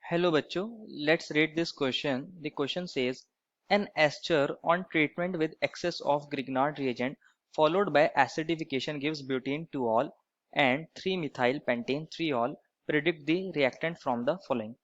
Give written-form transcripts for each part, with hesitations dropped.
Hello बच्चों, let's read this question. The question says, an ester on treatment with excess of Grignard reagent followed by acidification gives butene 2-ol and 3-methyl pentane 3-ol. Predict the reactant from the following.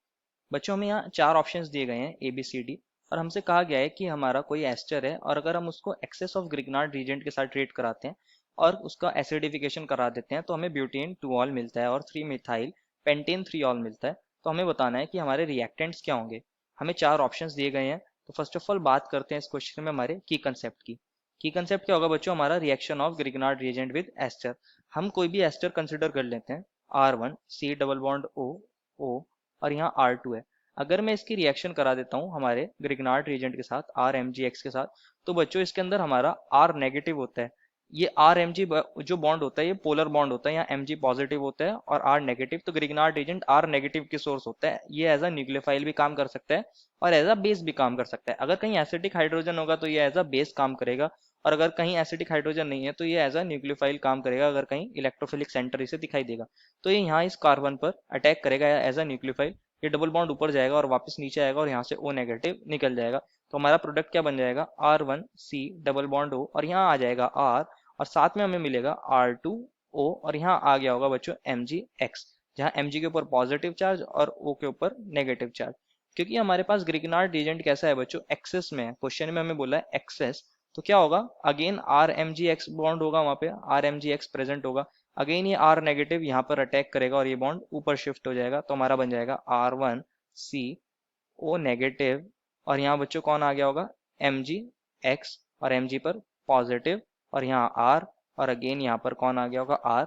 बच्चों हमें यहाँ चार options दिए गए हैं A B C D और हमसे कहा गया है कि हमारा कोई एस्टर है और अगर हम उसको एक्सेस ऑफ ग्रिग्नार्ड रीजेंट के साथ ट्रीट कराते हैं और उसका एसिडिफिकेशन करा देते हैं तो हमें ब्यूटेन 2-ol मिलता है और 3-मिथाइल पेंटेन 3-ol मिलता है। तो हमें बताना है कि हमारे रिएक्टेंट्स क्या होंगे। हमें चार ऑप्शंस दिए गए हैं। तो फर्स्ट ऑफ ऑल बात करते हैं इस क्वेश्चन में हमारे की कंसेप्ट की। की कंसेप्ट क्या होगा बच्चों? हमारा reaction of Grignard reagent with ester. हम कोई भी एस्टर कंसिडर कर लेते हैं। R1 C double bond O और यहाँ R2 है। अगर मैं इसकी रिएक्शन करा देता हूँ हमारे ग्रिग्नार्ड रिएजेंट के साथ RMgX के साथ, तो बच्चों इसके अंदर हमारा R नेगेटिव होता है। ये RMg जो बॉन्ड होता है ये पोलर बॉन्ड होता है, यहाँ Mg पॉजिटिव होता है और R नेगेटिव। तो ग्रिग्नार्ड रिएजेंट R नेगेटिव की सोर्स होता है। ये एज अ न्यूक्लियोफाइल भी काम कर सकता है और एज अ बेस भी काम कर सकता है। अगर कहीं एसिडिक हाइड्रोजन होगा तो ये एज अ बेस काम करेगा और अगर कहीं एसिडिक हाइड्रोजन नहीं है तो ये एज अ न्यूक्लियोफाइल काम करेगा। अगर कहीं इलेक्ट्रोफिलिक सेंटर इसे दिखाई देगा तो ये यहाँ इस कार्बन पर अटैक करेगा एज अ न्यूक्लियोफाइल। ये डबल बॉन्ड ऊपर जाएगा और वापस नीचे आएगा और यहाँ से O नेगेटिव निकल जाएगा। तो हमारा प्रोडक्ट क्या बन जाएगा? R1C डबल बॉन्ड O और यहाँ आ जाएगा R और साथ में हमें मिलेगा R2O और यहाँ आ गया होगा बच्चों MgX, जहाँ Mg के ऊपर पॉजिटिव चार्ज और O के ऊपर नेगेटिव चार्ज। क्योंकि हमारे पास ग्रिग्नार्ड रिएजेंट कैसा है बच्चों? एक्सेस में है। क्वेश्चन में हमें बोला है एक्सेस, तो क्या होगा? अगेन RMgX बॉन्ड होगा, वहां पे RMgX प्रेजेंट होगा। अगेन ये R नेगेटिव यहाँ पर अटैक करेगा और ये बॉन्ड ऊपर शिफ्ट हो जाएगा। तो हमारा बन जाएगा R1CO नेगेटिव और यहाँ बच्चों कौन आ गया होगा? MgX और Mg पर पॉजिटिव और यहाँ R और अगेन यहाँ पर कौन आ गया होगा? R।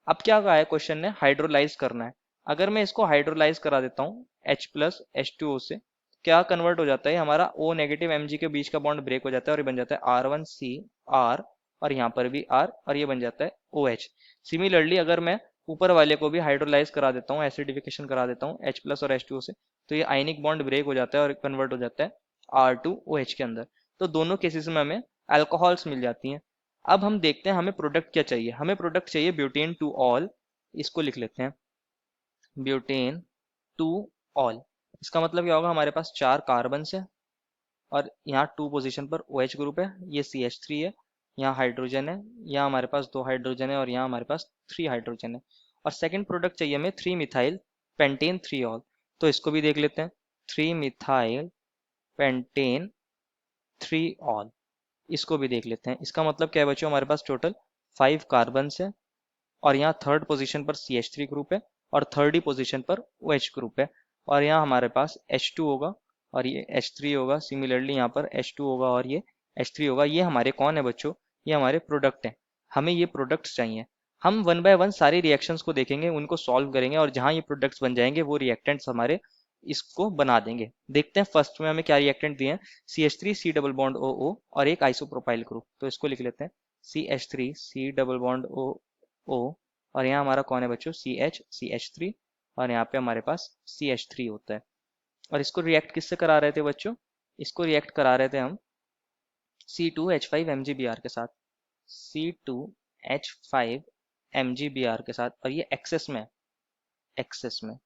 अब क्या कहा है क्वेश्चन ने? हाइड्रोलाइज करना है। अगर मैं इसको हाइड्रोलाइज करा देता हूँ H प्लस H2O से, क्या कन्वर्ट हो जाता है? हमारा O नेगेटिव Mg के बीच का बॉन्ड ब्रेक हो जाता है और ये बन जाता है R1CR और यहाँ पर भी R और ये बन जाता है OH। सिमिलरली अगर मैं ऊपर वाले को भी हाइड्रोलाइज करा देता हूँ, एसिडिफिकेशन करा देता हूँ H प्लस और H2O से, तो ये आयनिक बॉन्ड ब्रेक हो जाता है और कन्वर्ट हो जाता है R2OH के अंदर। तो दोनों केसेस में हमें अल्कोहल्स मिल जाती हैं। अब हम देखते हैं हमें प्रोडक्ट क्या चाहिए। हमें प्रोडक्ट चाहिए ब्यूटेन 2-ऑल। इसको लिख लेते हैं ब्यूटेन 2-ऑल। इसका मतलब क्या होगा? हमारे पास चार कार्बन है और यहाँ 2 पोजीशन पर OH ग्रुप है, ये CH3 है, यहाँ हाइड्रोजन है, यहाँ हमारे पास 2 हाइड्रोजन है और यहाँ हमारे पास 3 हाइड्रोजन है। और सेकंड प्रोडक्ट चाहिए हमें 3-मिथाइल पेंटेन 3-ऑल। तो इसको भी देख लेते हैं 3-मिथाइल पेंटेन 3-ऑल। इसको भी देख लेते हैं। इसका मतलब क्या है बच्चों? हमारे पास टोटल 5 कार्बन है और यहाँ थर्ड पोजीशन पर CH3 ग्रुप है और थर्ड ही पोजीशन पर OH ग्रुप है और यहाँ हमारे पास H2 होगा और ये H3 होगा। सिमिलरली यहाँ पर H2 होगा और ये H3 होगा। ये हमारे कौन है बच्चों? ये हमारे प्रोडक्ट हैं। हमें ये प्रोडक्ट्स चाहिए। हम वन बाय वन सारी रिएक्शंस को देखेंगे, उनको सॉल्व करेंगे और जहाँ ये प्रोडक्ट्स बन जाएंगे वो रिएक्टेंट्स हमारे इसको बना देंगे। देखते हैं फर्स्ट में हमें क्या रिएक्टेंट दिए हैं। CH3 C double bond OO और एक आइसोप्रोपाइल ग्रुप। तो इसको लिख लेते हैं CH3 C double bond OO और यहाँ हमारा कौन है बच्चों? CH3 और यहाँ पे हमारे पास CH3 होता है। और इसको रिएक्ट किससे करा रहे थे बच्चों? इसको रिएक्ट करा रहे थे हम C2H5 MgBr के साथ, C2H5 MgBr के साथ और ये एक्सेस में है। एक्सेस में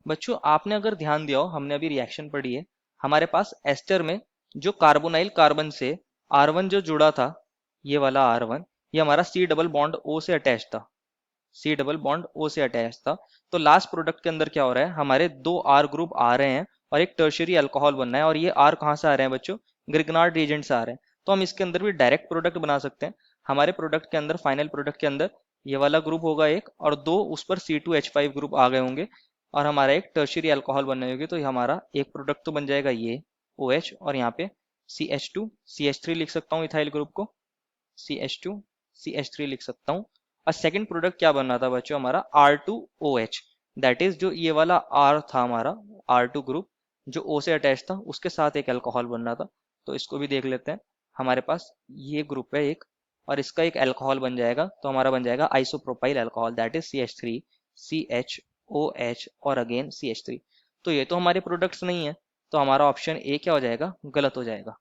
बच्चों आपने अगर ध्यान दिया हो, हमने अभी रिएक्शन पढ़ी है, हमारे पास एस्टर में जो कार्बोनाइल कार्बन से R1 जो जुड़ा था, ये वाला R1, ये हमारा C डबल बॉन्ड O से अटैच था। C डबल बॉन्ड O से अटैच था। तो लास्ट प्रोडक्ट के अंदर क्या हो रहा है? हमारे दो R ग्रुप आ रहे हैं और एक टर्शियरी अल्कोहल बनना है और ये R कहाँ से आ रहे हैं बच्चों? ग्रिग्नार्ड रिएजेंट से आ रहे हैं। तो हम इसके अंदर भी डायरेक्ट प्रोडक्ट बना सकते हैं। हमारे प्रोडक्ट के अंदर, फाइनल प्रोडक्ट के अंदर ये वाला ग्रुप होगा एक और दो उस पर C2H5 ग्रुप आ गए होंगे और हमारा एक टर्शियरी अल्कोहल बनना होगी। तो ये हमारा एक प्रोडक्ट तो बन जाएगा ये OH और यहाँ पे CH2 CH3 लिख सकता हूँ इथाइल ग्रुप को, CH2 CH3 लिख सकता हूँ। और सेकंड प्रोडक्ट क्या बन रहा था बच्चों? हमारा R2OH, दैट इज जो ये वाला R था हमारा R2 ग्रुप जो O से अटैच था, उसके साथ एक अल्कोहल बन रहा था। तो इसको भी देख लेते हैं। हमारे पास ये ग्रुप है एक और इसका एक अल्कोहल बन जाएगा। तो हमारा बन जाएगा isopropyl alcohol, that is CH3 CHOH और अगेन CH3। तो ये तो हमारे प्रोडक्ट्स नहीं है, तो हमारा ऑप्शन ए क्या हो जाएगा? गलत हो जाएगा।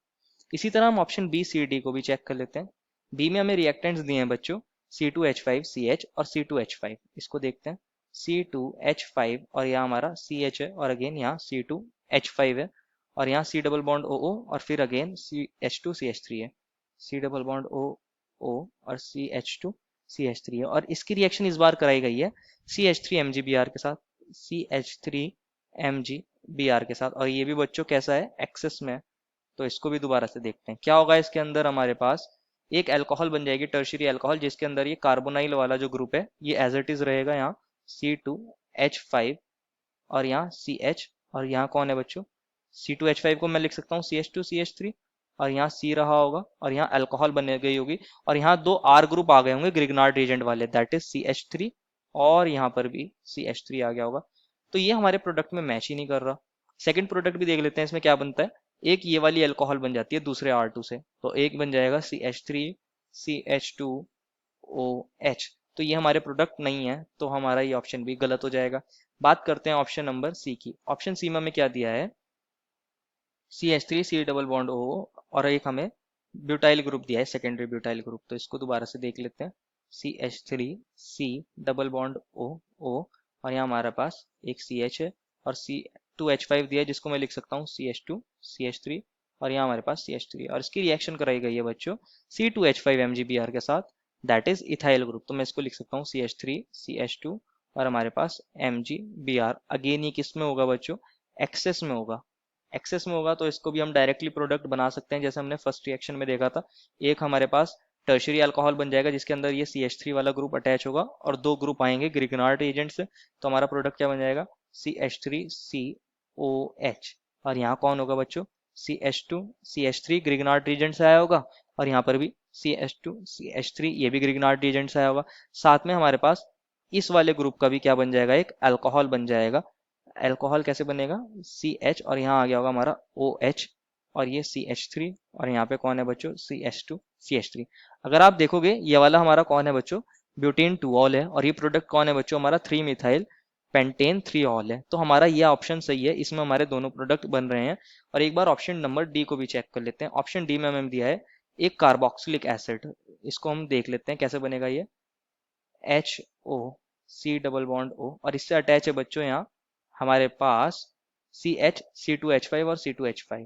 इसी तरह हम ऑप्शन बी सी डी को भी चेक कर लेते हैं। बी में हमें रिएक्टेंट्स दिए हैं बच्चों C2H5CH और C2H5। इसको देखते हैं C2H5 और यहाँ हमारा CH है और अगेन यहाँ C2H5 है और यहाँ C डबल बॉन्ड OO और फिर अगेन CH2CH3 है, C डबल बॉन्ड OO और CH2CH3 है और इसकी रिएक्शन इस बार कराई गई है CH3MgBr के साथ, CH3MgBr के साथ, और ये भी बच्चों कैसा है, एक्सेस में है। तो इसको भी दोबारा से देखते हैं क्या होगा। इसके अंदर हमारे पास एक अल्कोहल बन जाएगी, टर्शियरी अल्कोहल, जिसके अंदर ये कार्बोनाइल वाला जो ग्रुप है ये एज इट इज रहेगा, यहाँ C2H5 और यहाँ CH, और यहाँ कौन है बच्चों, C2H5 को मैं लिख सकता हूँ CH2CH3 और यहाँ C रहा होगा और यहाँ अल्कोहल बन गई होगी और यहाँ दो R ग्रुप आ गए होंगे ग्रिग्नार्ड रिएजेंट वाले, दैट इज CH3 और यहाँ पर भी CH3 आ गया होगा। तो ये हमारे प्रोडक्ट में मैच ही नहीं कर रहा। सेकंड प्रोडक्ट भी देख लेते हैं, इसमें क्या बनता है। एक ये वाली अल्कोहल बन जाती है दूसरे R2 से, तो एक बन जाएगा CH3CH2OH, तो ये हमारे प्रोडक्ट नहीं है, तो हमारा ये ऑप्शन भी गलत हो जाएगा। बात करते हैं ऑप्शन नंबर सी की। ऑप्शन सी में हमें क्या दिया है, CH3 C double bond O और एक हमें ब्यूटाइल ग्रुप दिया है, सेकेंडरी ब्यूटाइल ग्रुप, तो इसको दोबारा से देख लेते हैं। CH3 C double bond O और यहाँ हमारे पास एक CH है और C2H5 दिया है जिसको मैं लिख सकता हूँ CH2 CH3 और यहाँ हमारे पास CH3 और इसकी रिएक्शन कराई गई है बच्चों C2H5 MgBr के साथ, दैट इज इथाइल ग्रुप, तो मैं इसको लिख सकता हूँ CH3 CH2 और हमारे पास MgBr। अगेन ये किस में होगा बच्चों, एक्सेस में होगा। एक्सेस में होगा तो इसको भी हम डायरेक्टली प्रोडक्ट बना सकते हैं, जैसे हमने फर्स्ट रिएक्शन में देखा था। एक हमारे पास टर्शियरी अल्कोहल बन जाएगा जिसके अंदर ये CH3 वाला ग्रुप अटैच होगा और दो ग्रुप आएंगे ग्रिग्नार्ड एजेंट से, तो हमारा प्रोडक्ट क्या बन जाएगा CH3COH और यहाँ कौन होगा बच्चों, CH2CH3 ग्रिग्नार्ड रीजेंट से आया होगा और यहाँ पर भी CH2CH3 ये भी ग्रिग्नार्ड रीजेंट से आया होगा। साथ में हमारे पास इस वाले ग्रुप का भी क्या बन जाएगा, एक अल्कोहल बन जाएगा। अल्कोहल कैसे बनेगा, CH और यहाँ आ गया होगा हमारा OH और ये CH3 और यहाँ पे कौन है बच्चों, CH2CH3। अगर आप देखोगे ये वाला हमारा कौन है बच्चों, ब्यूटेन 2ऑल है और ये प्रोडक्ट कौन है बच्चों, हमारा 3 मिथाइल पेंटेन 3ऑल है। तो हमारा ये ऑप्शन सही है, इसमें हमारे दोनों प्रोडक्ट बन रहे हैं। और एक बार ऑप्शन नंबर डी को भी चेक कर लेते हैं। ऑप्शन डी में हमें दिया है एक कार्बोक्सिलिक एसिड, इसको हम देख लेते हैं कैसे बनेगा ये, HO C double bond O और इससे अटैच है बच्चों यहाँ हमारे पास CH C2H5 और C2H5,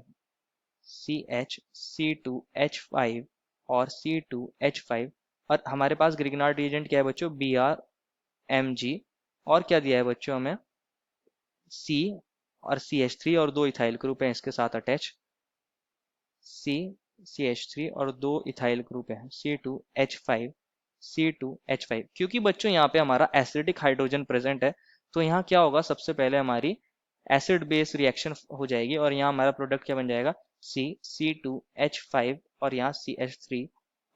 CH C2H5 और C2H5 और हमारे पास ग्रिग्नार्ड रिएजेंट क्या है बच्चों, BrMg और क्या दिया है बच्चों हमें, C और CH3 और दो इथाइल ग्रुप हैं इसके साथ अटैच, CH3 और दो इथाइल ग्रुप है C2H5 क्योंकि बच्चों यहाँ पे हमारा एसिडिक हाइड्रोजन प्रेजेंट है, तो यहाँ क्या होगा, सबसे पहले हमारी एसिड बेस रिएक्शन हो जाएगी और यहाँ हमारा प्रोडक्ट क्या बन जाएगा, C2H5 और यहाँ CH3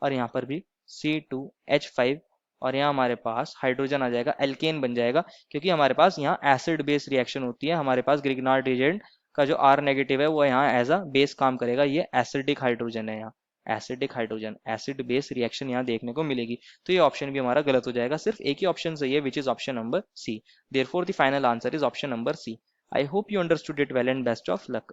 और यहाँ पर भी C2H5 और यहाँ हमारे पास हाइड्रोजन आ जाएगा, एल्केन बन जाएगा, क्योंकि हमारे पास यहाँ एसिड बेस रिएक्शन होती है। हमारे पास ग्रिग्नार्ड रिएजेंट का जो R नेगेटिव है वो यहाँ एज अ बेस काम करेगा, ये एसिडिक हाइड्रोजन है, यहाँ acidic hydrogen acid base reaction यहाँ देखने को मिलेगी। तो ये ऑप्शन भी हमारा गलत हो जाएगा, सिर्फ एक ही ऑप्शन सही है which is option number c. Therefore the final answer is option number c. I hope you understood it well and best of luck.